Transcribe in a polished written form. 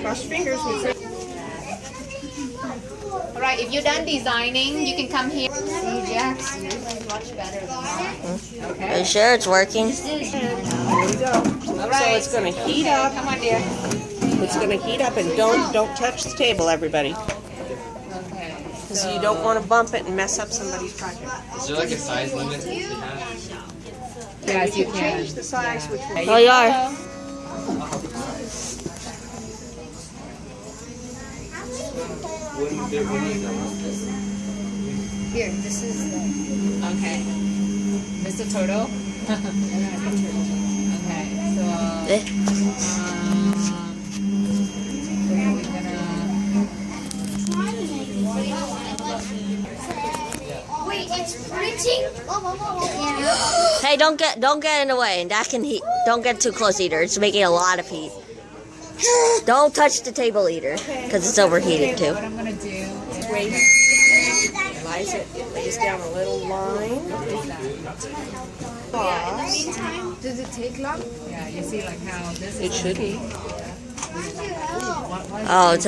Cross your fingers. All right, if you're done designing, you can come here. See, Jack's much better than mine. Are you sure it's working? There we go. All right. So it's going to heat up. Come on, dear. It's going to heat up, and don't touch the table, everybody, Okay. because you don't want to bump it and mess up somebody's project. Is there like a size limit that you have? Yes, you can. Change the size, which will Oh, you are. Here, this is the. Okay. This is the total. Okay, so. Eh. We're gonna. Wait, it's printing? Hey, don't get in the way. That can heat. Don't get too close, Eater. It's making a lot of heat. Don't touch the table, Eater, because it's overheated too. What I'm gonna do is wait. It lays down a little line. Does it take long? Yeah, you see like how this is. It should be. Oh, it's